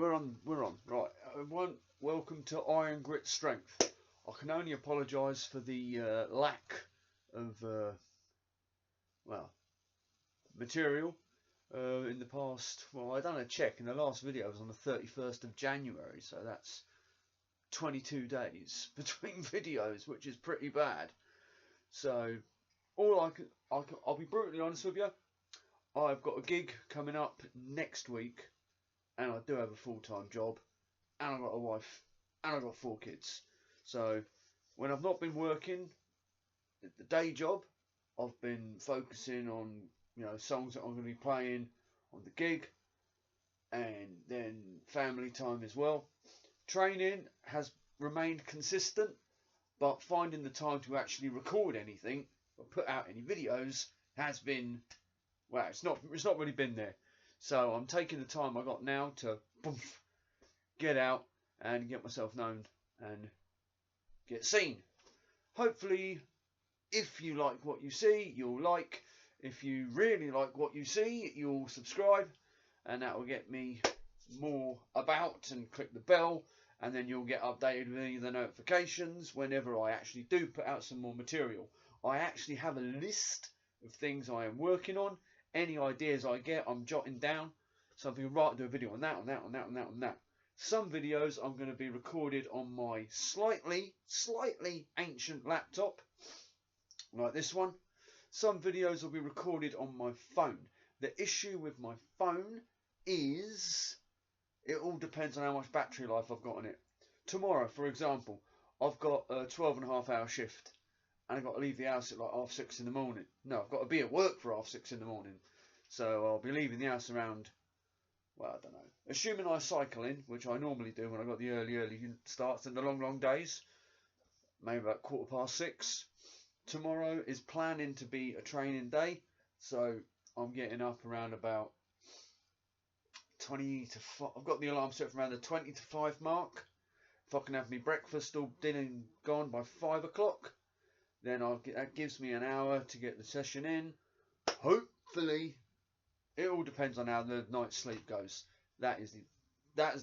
We're on. Right, everyone, welcome to Iron Grit Strength. I can only apologise for the lack of, material in the past. Well, I done a check, and the last video was on the 31st of January, so that's 22 days between videos, which is pretty bad. So, I'll be brutally honest with you. I've got a gig coming up next week, and I do have a full-time job, and I've got a wife, and I've got 4 kids. So when I've not been working the day job, I've been focusing on, songs that I'm going to be playing on the gig, and then family time as well. Training has remained consistent, but finding the time to actually record anything or put out any videos has been, well, it's not really been there. So I'm taking the time I got now to get out and get myself known and get seen. Hopefully, if you like what you see, you'll like. If you really like what you see, you'll subscribe, and that will get me more about, and click the bell, and then you'll get updated with any of the notifications whenever I actually do put out some more material. I actually have a list of things I am working on. Any ideas I get, I'm jotting down. So I'm thinking, right, do a video on that, on that, on that, on that, on that. Some videos I'm going to be recorded on my slightly ancient laptop, like this one. Some videos will be recorded on my phone. The issue with my phone is it all depends on how much battery life I've got on it. Tomorrow, for example, I've got a 12.5-hour shift, and I've got to leave the house at like 6:30 in the morning. No, I've got to be at work for 6:30 in the morning. So I'll be leaving the house around, well, I don't know. Assuming I cycle in, which I normally do when I've got the early starts and the long days, maybe about 6:15. Tomorrow is planning to be a training day, so I'm getting up around about 20 to 5. I've got the alarm set for around the 20 to 5 mark. If I can have my breakfast all done and gone by 5 o'clock, then that gives me an hour to get the session in. Hopefully, it all depends on how the night's sleep goes. That is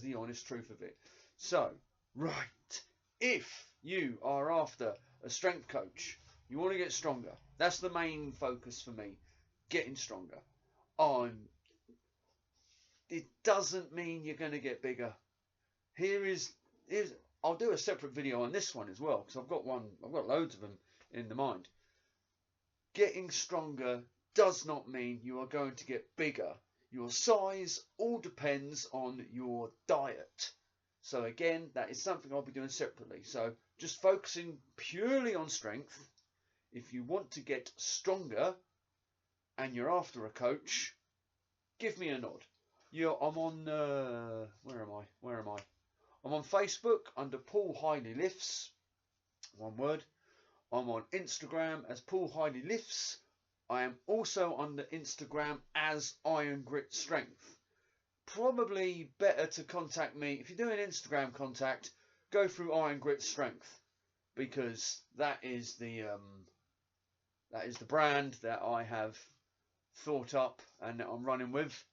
the honest truth of it. So, right, if you are after a strength coach, you want to get stronger. That's the main focus for me, getting stronger. It doesn't mean you're going to get bigger. I'll do a separate video on this one as well, because I've got loads of them in the mind. Getting stronger does not mean you are going to get bigger. Your size all depends on your diet. So again, that is something I'll be doing separately. So just focusing purely on strength. If you want to get stronger and you're after a coach, give me a nod. I'm on, where am I? I'm on Facebook under Paul Hiley Lifts, one word. I'm on Instagram as Paul Hiley Lifts. I am also on the Instagram as Iron Grit Strength. Probably better to contact me. If you're doing Instagram contact, go through Iron Grit Strength, because that is the brand that I have thought up and that I'm running with.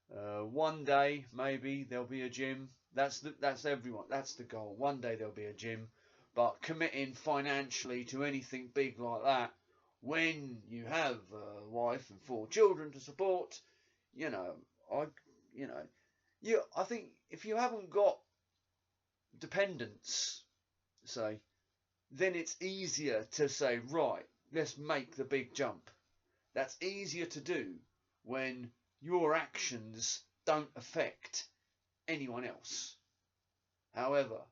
One day maybe there'll be a gym. That's everyone. That's the goal. One day there'll be a gym, but committing financially to anything big like that, when you have a wife and 4 children to support, I think if you haven't got dependents, say, then it's easier to say, right, let's make the big jump. That's easier to do when your actions don't affect anyone else. However,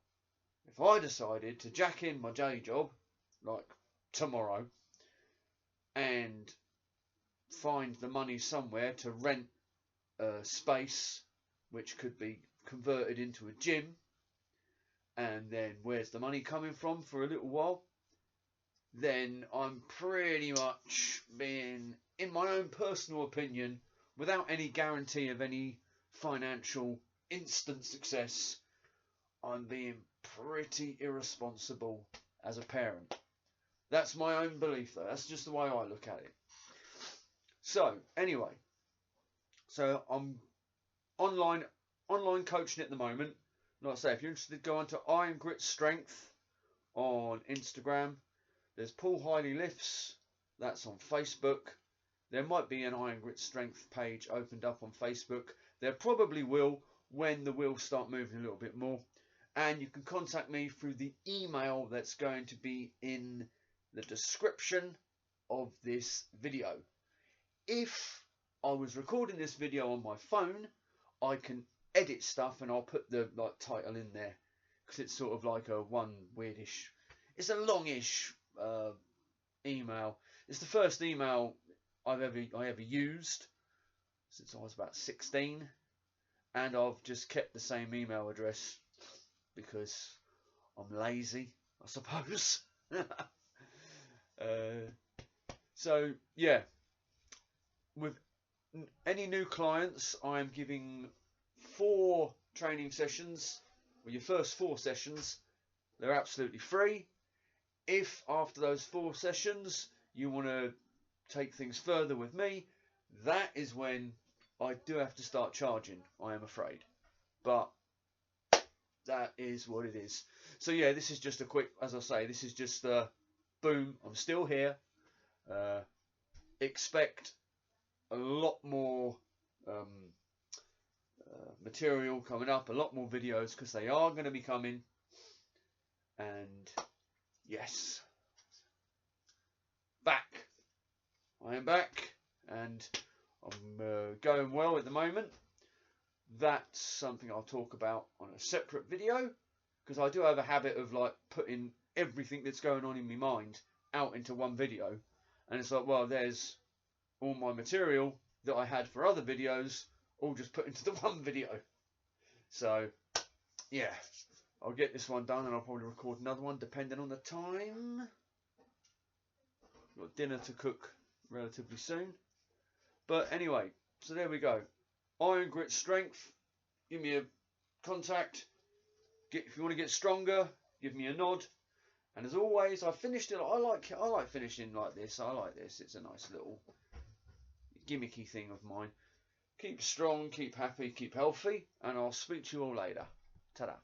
if I decided to jack in my day job, like tomorrow, and find the money somewhere to rent a space which could be converted into a gym, and then where's the money coming from for a little while, then I'm pretty much being, in my own personal opinion, without any guarantee of any financial instant success, I'm being pretty irresponsible as a parent. That's my own belief though. That's just the way I look at it. So, anyway. So, I'm online online coaching at the moment. Like I say, if you're interested, go on to Iron Grit Strength on Instagram. There's Paul Hiley Lifts. That's on Facebook. There might be an Iron Grit Strength page opened up on Facebook. There probably will when the wheels start moving a little bit more. And you can contact me through the email that's going to be in the description of this video. If I was recording this video on my phone, I can edit stuff and I'll put the title in there, because it's sort of like a it's a longish email. It's the first email I ever used since I was about 16, and I've just kept the same email address because I'm lazy, I suppose. So yeah, with any new clients, I'm giving 4 training sessions. Well, your first 4 sessions, they're absolutely free. If after those 4 sessions you want to take things further with me, that is when I do have to start charging, I am afraid. But that is what it is. So yeah, this is just a quick, as I say, this is just boom, I'm still here. Expect a lot more material coming up, a lot more videos, because they are going to be coming. And yes, back. I am back, and I'm going well at the moment. That's something I'll talk about on a separate video, because I do have a habit of like putting everything that's going on in my mind out into one video, and it's like, well, there's all my material that I had for other videos all just put into the one video. So yeah, I'll get this one done and I'll probably record another one depending on the time. Got dinner to cook relatively soon. But anyway, so there we go. Iron Grit Strength. Give me a contact. If you want to get stronger, give me a nod. And as always, I finished it. I like finishing like this. I like this. It's a nice little gimmicky thing of mine. Keep strong, keep happy, keep healthy, and I'll speak to you all later. Ta-da.